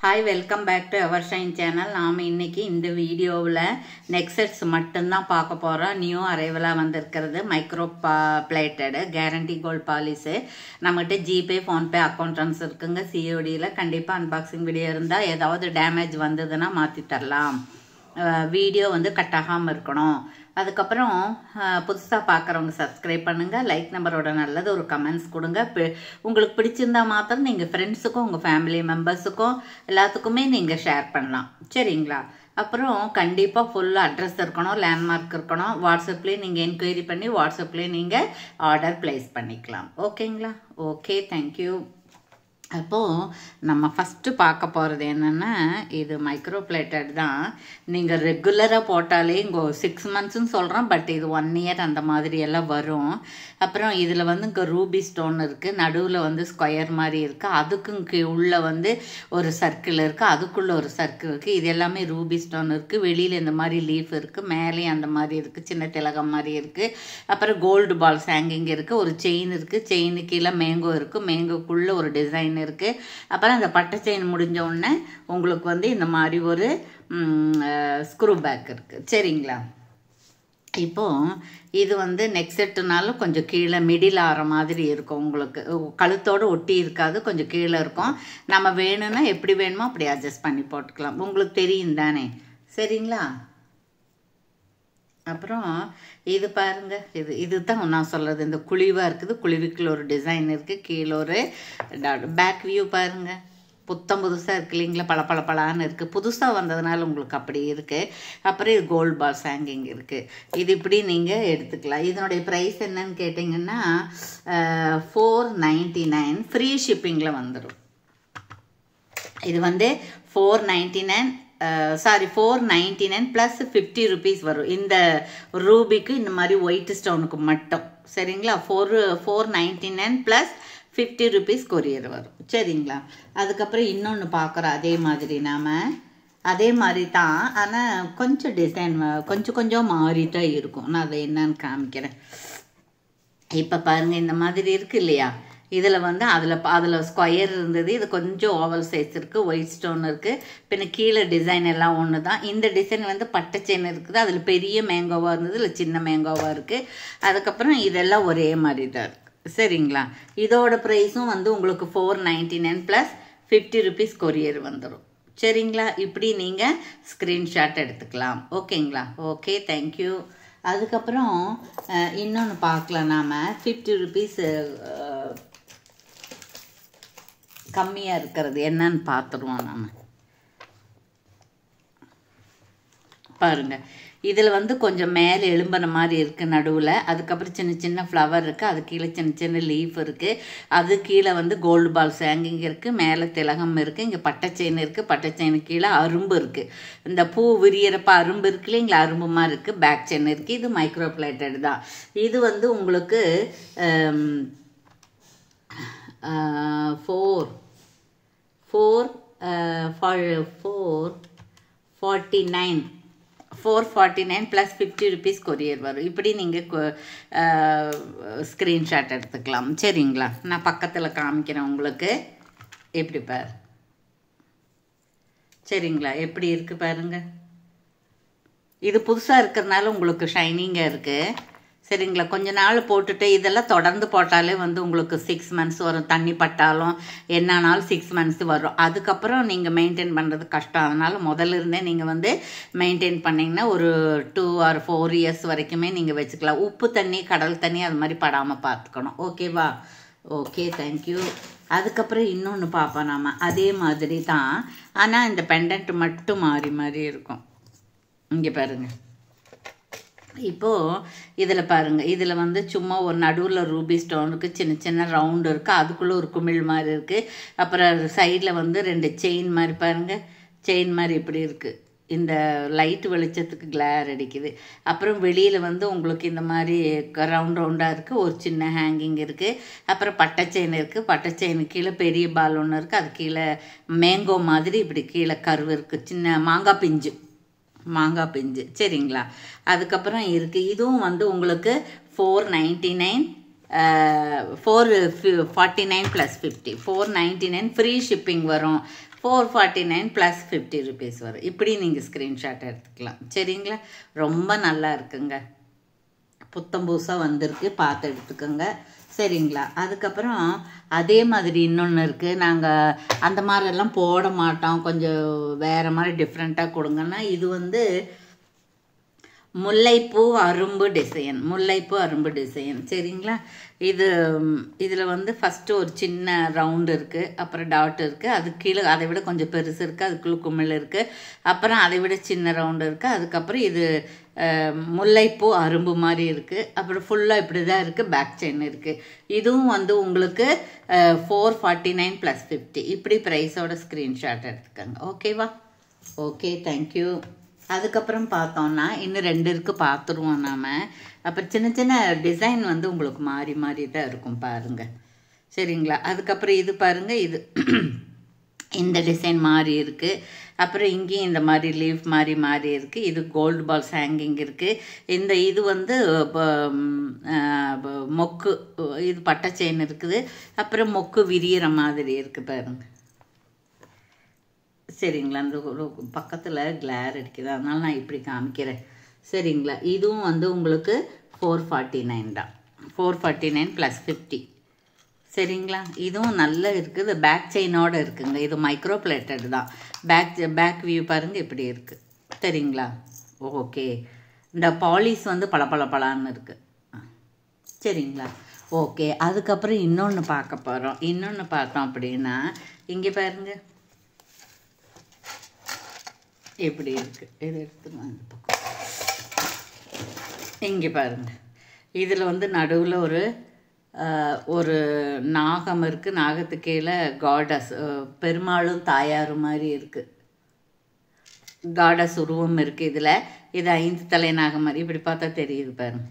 Hi, welcome back to our Shine channel. நாம இன்னைக்கு இந்த வீடியோவில் நெக் செட்ஸ் மட்டும்தான் பார்க்க போகிறோம். நியூ அரைவலாக வந்திருக்கிறது micro plated guarantee gold polish. நம்மகிட்ட ஜிபே ஃபோன்பே அக்கௌண்ட் ட்ரான்ஸ்ஃபர் இருக்குங்க. சிஓடியில் கண்டிப்பாக அன்பாக்சிங் வீடியோ இருந்தால் ஏதாவது டேமேஜ் வந்ததுன்னா மாற்றி தரலாம். வீடியோ கட் ஆகாமல் இருக்கணும். அதுக்கப்புறம் புதுசாக பார்க்குறவங்க சப்ஸ்கிரைப் பண்ணுங்கள். லைக் நம்பரோட நல்லது ஒரு கமெண்ட்ஸ் கொடுங்க. உங்களுக்கு பிடிச்சிருந்தா மாத்திரம் நீங்கள் ஃப்ரெண்ட்ஸுக்கும் உங்கள் ஃபேமிலி மெம்பர்ஸுக்கும் எல்லாத்துக்குமே நீங்கள் ஷேர் பண்ணலாம். சரிங்களா? அப்புறம் கண்டிப்பாக ஃபுல் அட்ரஸ் இருக்கணும், லேண்ட்மார்க் இருக்கணும். வாட்ஸ்அப்லேயே நீங்கள் என்கொயரி பண்ணி வாட்ஸ்அப்லேயே நீங்கள் ஆர்டர் ப்ளேஸ் பண்ணிக்கலாம். ஓகேங்களா? Okay, thank you. அப்போது நம்ம ஃபஸ்ட்டு பார்க்க போகிறது என்னென்னா, இது மைக்ரோ பிளேட்டட் தான். நீங்கள் ரெகுலராக போட்டாலே இங்கே 6 monthsன்னு சொல்கிறோம், பட் இது 1 year அந்த மாதிரி எல்லாம் வரும். அப்புறம் இதில் இங்கே ரூபி ஸ்டோன் இருக்குது, நடுவில் ஸ்கொயர் மாதிரி இருக்குது, அதுக்கு உள்ளே ஒரு சர்க்கிள் இருக்குது, அதுக்குள்ளே ஒரு சர்க்கிள் இருக்குது. இது எல்லாமே ரூபி ஸ்டோன் இருக்குது. வெளியில் இந்த மாதிரி லீஃப் இருக்குது, மேலேயும் அந்த மாதிரி இருக்குது, சின்ன திலகம் மாதிரி இருக்குது. அப்புறம் கோல்டு பால்ஸ் ஹேங்கிங் இருக்குது, ஒரு செயின் இருக்குது, செயினு கீழே மேங்கோ இருக்குது, மேங்கோக்குள்ளே ஒரு டிசைன் இருக்கு. அப்புறம் அந்த பட்டை செயின் முடிஞ்ச உடனே உங்களுக்கு இந்த மாதிரி ஒரு ஸ்க்ரூ பேக் இருக்கு. சரிங்களா? இப்போ இது நெக் செட்டுனாலும் கொஞ்சம் கீழே மிடில் ஆகிற மாதிரி இருக்கும். உங்களுக்கு கழுத்தோடு ஒட்டி இருக்காது, கொஞ்சம் கீழே இருக்கும். நம்ம வேணும்னா எப்படி வேணுமோ அப்படி அட்ஜஸ்ட் பண்ணி போட்டுக்கலாம். உங்களுக்கு தெரியும் தானே? சரிங்களா? அப்புறம் இது பாருங்க, இதுதான் நான் சொல்கிறது. இந்த குழிவாக இருக்குது, குழிவுக்குள்ள ஒரு டிசைன் இருக்குது, கீழே ஒரு பேக் வியூ பாருங்க. புத்தம் புதுசாக இருக்குது இல்லைங்களா? பளபளன்னு இருக்குது. புதுசாக வந்ததுனால உங்களுக்கு அப்படி இருக்குது. அப்புறம் இது கோல்டு பால்ஸ் ஹேங்கிங் இருக்குது. இது இப்படி நீங்கள் எடுத்துக்கலாம். இதனுடைய ப்ரைஸ் என்னன்னு கேட்டிங்கன்னா 499 ஃப்ரீ ஷிப்பிங்கில் வந்துடும். இது 499 499 ப்ளஸ் 50 rupees வரும். இந்த ரூபிக்கு இந்த மாதிரி ஒயிட் ஸ்டோனுக்கு மட்டும். சரிங்களா? 499 ப்ளஸ் 50 rupees கொரியர் வரும். சரிங்களா? அதுக்கப்புறம் இன்னொன்று பார்க்குறோம். அதே மாதிரி தான், ஆனால் கொஞ்சம் டிசைன் கொஞ்சம் மாறி தான் இருக்கும். நான் அதை என்னன்னு காமிக்கிறேன். இப்போ பாருங்கள், இந்த மாதிரி இருக்குது இல்லையா? இதில் அதில் ஸ்கொயர் இருந்தது, இது கொஞ்சம் ஓவல் சைஸ் இருக்குது, ஒயிட் ஸ்டோன் இருக்குது. பின்ன கீழே டிசைன் எல்லாம் ஒன்று தான். இந்த டிசைன் பட்டை செயின் இருக்குது, அதில் பெரிய மேங்கோவாக இருந்தது, இல்லை சின்ன மேங்கோவாக இருக்குது. அதுக்கப்புறம் இதெல்லாம் ஒரே மாதிரி தான் இருக்குது. சரிங்களா? இதோட ப்ரைஸும் உங்களுக்கு 499 ப்ளஸ் 50 rupees கொரியர் வந்துடும். சரிங்களா? இப்படி நீங்கள் ஸ்க்ரீன்ஷாட் எடுத்துக்கலாம். ஓகேங்களா? Okay, thank you. அதுக்கப்புறம் இன்னொன்று பார்க்கலாம். நாம் 50 rupees கம்மியாக இருக்கிறது என்னன்னு பார்த்துருவோம். நாம் பாருங்கள், இதில் கொஞ்சம் மேலே எலும்பின மாதிரி இருக்குது நடுவில். அதுக்கப்புறம் சின்ன சின்ன ஃப்ளவர் இருக்குது, அது கீழே சின்ன சின்ன லீஃப் இருக்குது. அது கீழே கோல்டு பால்ஸ் ஹேங்கிங் இருக்குது, மேலே திலகம் இருக்குது, இங்கே பட்டை செயின் இருக்குது, பட்டை செயினுக்கு கீழே அரும்பு இருக்குது. இந்த பூ விரியறப்ப அரும்பு இருக்கு இல்லைங்களா? அரும்புமாக இருக்குது. பேக் செயின் இருக்குது. இது மைக்ரோ பிளேட்டட் தான். இது உங்களுக்கு 449 ப்ளஸ் 50 rupees கொரியர் வரும். இப்படி நீங்கள் ஸ்க்ரீன்ஷாட் எடுத்துக்கலாம். சரிங்களா? நான் பக்கத்தில் காமிக்கிறேன் உங்களுக்கு. எப்படி பாரு. சரிங்களா? எப்படி இருக்குது பாருங்கள். இது புதுசாக இருக்கிறதுனால உங்களுக்கு ஷைனிங்காக இருக்குது. சரிங்களா? கொஞ்ச நாள் போட்டுட்டு இதெல்லாம் தொடர்ந்து போட்டாலே உங்களுக்கு 6 months வரும். தண்ணி பட்டாலும் என்னானாலும் 6 months வரும். அதுக்கப்புறம் நீங்கள் மெயின்டைன் பண்ணுறது கஷ்டம். அதனால் முதல்ல இருந்தே நீங்கள் மெயின்டைன் பண்ணிங்கன்னா ஒரு 2 or 4 years வரைக்குமே நீங்கள் வச்சுக்கலாம். உப்பு தண்ணி, கடல் தண்ணி அது மாதிரி படாமல் பார்த்துக்கணும். ஓகேவா? Okay, thank you. அதுக்கப்புறம் இன்னொன்று பார்ப்போம் நாம். அதே மாதிரி தான், ஆனால் இந்த பெண்டன்ட் மட்டும் மாறி மாறி இருக்கும். இங்கே பாருங்கள். இப்போது இதில் பாருங்கள், இதில் சும்மா ஒரு நடுவில் ரூபி ஸ்டோனுக்கு சின்ன சின்ன ரவுண்டு இருக்குது, அதுக்குள்ளே ஒரு குமிழ் மாதிரி இருக்குது. அப்புறம் சைடில் 2 செயின் மாதிரி பாருங்கள், செயின் மாதிரி இப்படி இருக்குது. இந்த லைட்டு வெளிச்சத்துக்கு கிளேர் அடிக்குது. அப்புறம் வெளியில் உங்களுக்கு இந்த மாதிரி ரவுண்டாக இருக்குது, ஒரு சின்ன ஹேங்கிங் இருக்குது. அப்புறம் பட்டை செயின் இருக்குது, பட்டை செயினுக்கு கீழே பெரிய பால் ஒன்று இருக்குது, அது கீழே மேங்கோ மாதிரி இப்படி கீழே கருவு இருக்குது, சின்ன மாங்காய் பிஞ்சு. சரிங்களா? அதுக்கப்புறம் இருக்குது. இதுவும் உங்களுக்கு 499 449 + 50 499 ஃப்ரீ ஷிப்பிங் வரும். 449 ப்ளஸ் 50 ருபீஸ் வரும். இப்படி நீங்கள் ஸ்க்ரீன்ஷாட் எடுத்துக்கலாம். சரிங்களா? ரொம்ப நல்லா இருக்குங்க. புத்தம் புதுசாக வந்திருக்கு, பார்த்து எடுத்துக்கோங்க. சரிங்களா? அதுக்கப்புறம் அதே மாதிரி இன்னொன்று இருக்குது. நாங்கள் அந்த மாதிரிலாம் போட மாட்டோம், கொஞ்சம் வேறு மாதிரி டிஃப்ரெண்ட்டாக கொடுங்கன்னா, இது வந்து முல்லைப்பூ அரும்பு டிசைன். முல்லைப்பூ அரும்பு டிசைன். சரிங்களா? இதில் வந்து ஃபஸ்ட்டு ஒரு சின்ன ரவுண்டு இருக்குது, அப்புறம் டாட் இருக்குது, அது கீழே அதை விட கொஞ்சம் பெருசு இருக்குது, அதுக்குள்ளே குமிழ் இருக்குது, அப்புறம் அதை விட சின்ன ரவுண்டு இருக்குது, அதுக்கப்புறம் இது முல்லைப்பூ அரும்பு மாதிரி இருக்குது, அப்புறம் ஃபுல்லாக இப்படி தான் இருக்குது, பேக் செயின் இருக்குது. இதுவும் வந்து உங்களுக்கு 449 ப்ளஸ் 50 இப்படி ப்ரைஸோட ஸ்க்ரீன்ஷாட் எடுத்துக்கோங்க. ஓகேவா? Okay, thank you. அதுக்கப்புறம் பார்த்தோன்னா இன்னும் 2 இருக்குது, பார்த்துருவோம் நாம். அப்புறம் சின்ன சின்ன டிசைன் வந்து உங்களுக்கு மாறி மாறி தான் இருக்கும் பாருங்கள். சரிங்களா? அதுக்கப்புறம் இது பாருங்கள், இது இந்த டிசைன் மாறி இருக்குது. அப்புறம் இங்கேயும் இந்த மாதிரி லீஃப் மாதிரி மாறி இருக்குது. இது கோல்டு பால்ஸ் ஹேங்கிங் இருக்குது. இது வந்து மொக்கு, இது பட்டை செயின் இருக்குது. அப்புறம் மொக்கு விரிகிற மாதிரி இருக்குது பாருங்கள். சரிங்களா? அந்த ஒரு பக்கத்தில் கிளேர் அடிக்குது, அதனால நான் இப்படி காமிக்கிறேன். சரிங்களா? இதுவும் வந்து உங்களுக்கு 449 தான். 449 ப்ளஸ் 50. சரிங்களா? இதுவும் நல்லா இருக்குது. பேக் செயினோடு இருக்குங்க. இது மைக்ரோ பிளேட்டட் தான். பேக் வியூ பாருங்கள் இப்படி இருக்குது. சரிங்களா? ஓகே. இந்த பாலிஷ் வந்து பளபளன்னு இருக்குது. சரிங்களா? ஓகே. அதுக்கப்புறம் இன்னொன்று பார்க்க போகிறோம். இன்னொன்று பார்த்தோம் அப்படின்னா, இங்கே பாருங்கள் எப்படி இருக்குது. இது எடுத்துங்க அந்த பக்கம். இங்கே பாருங்கள், இதில் வந்து நடுவில் ஒரு நாகம் இருக்குது. நாகத்துக்கு கீழே காடஸ், பெருமாளும் தாயாரும் மாதிரி இருக்குது. காடஸ் உருவம் இருக்குது இதில். இது 5 தலை நாகம் மாதிரி இப்படி பார்த்தா தெரியுது பாருங்க.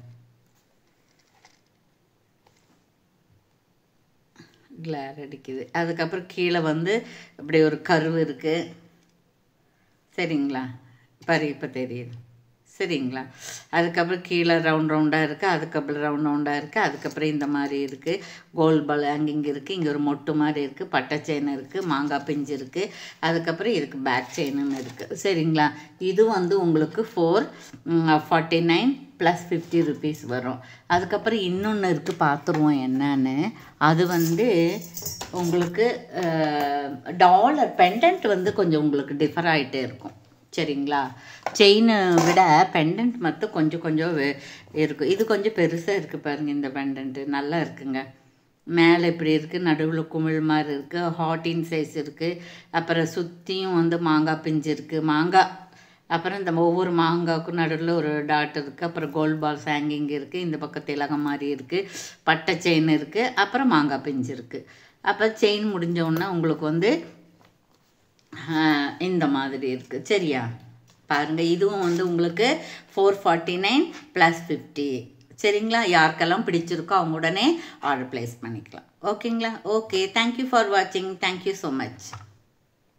கிளார் அடிக்குது. அதுக்கப்புறம் கீழே வந்து இப்படி ஒரு கருவு இருக்குது. சரிங்களா? பாரு, இப்போ தெரியுது. சரிங்களா? அதுக்கப்புறம் கீழே ரவுண்டாக இருக்குது, அதுக்கப்புறம் ரவுண்டாக இருக்குது, அதுக்கப்புறம் இந்த மாதிரி இருக்குது, கோல்டு பால் ஹேங்கிங் இருக்குது, இங்கே ஒரு மொட்டு மாதிரி இருக்குது, பட்டை செயின் இருக்குது, மாங்காய் பிஞ்சு இருக்குது, அதுக்கப்புறம் இதுக்கு பேக் செயின்னு இருக்குது. சரிங்களா? இது வந்து உங்களுக்கு 449 ப்ளஸ் 50 ருபீஸ் வரும். அதுக்கப்புறம் இன்னொன்று இருக்குது, பார்த்துருவோம் என்னன்னு. அது வந்து உங்களுக்கு டாலர் பெண்டன்ட் வந்து கொஞ்சம் உங்களுக்கு டிஃபர் ஆகிட்டே இருக்கும். சரிங்களா? செயினை விட பெண்டன்ட் மட்டும் கொஞ்சம் இருக்கும். இது கொஞ்சம் பெருசாக இருக்குது பாருங்கள். இந்த பெண்டன்ட்டு நல்லா இருக்குங்க. மேலே இப்படி இருக்குது, நடுவில் குமிழ் மாதிரி இருக்குது, ஹாட்டின் சைஸ் இருக்குது, அப்புறம் சுற்றியும் வந்து மாங்காய் பிஞ்சு இருக்குது. மாங்காய், அப்புறம் இந்த ஒவ்வொரு மாங்காய்க்கும் நடுவில் ஒரு டாட் இருக்குது, அப்புறம் கோல்டு பால்ஸ் ஹேங்கிங் இருக்குது, இந்த பக்கம் திலகம் மாதிரி இருக்குது, பட்டை செயின் இருக்குது, அப்புறம் மாங்காய் பிஞ்சு இருக்குது. அப்போ செயின் முடிஞ்சோடனே உங்களுக்கு வந்து இந்த மாதிரி இருக்குது. சரியா? பாருங்கள், இதுவும் வந்து உங்களுக்கு 449 ப்ளஸ் 50. சரிங்களா? யாருக்கெல்லாம் பிடிச்சிருக்கோ அவங்க உடனே ஆர்டர் ப்ளேஸ் பண்ணிக்கலாம். ஓகேங்களா? ஓகே, தேங்க்யூ ஃபார் வாட்சிங். Thank you so much.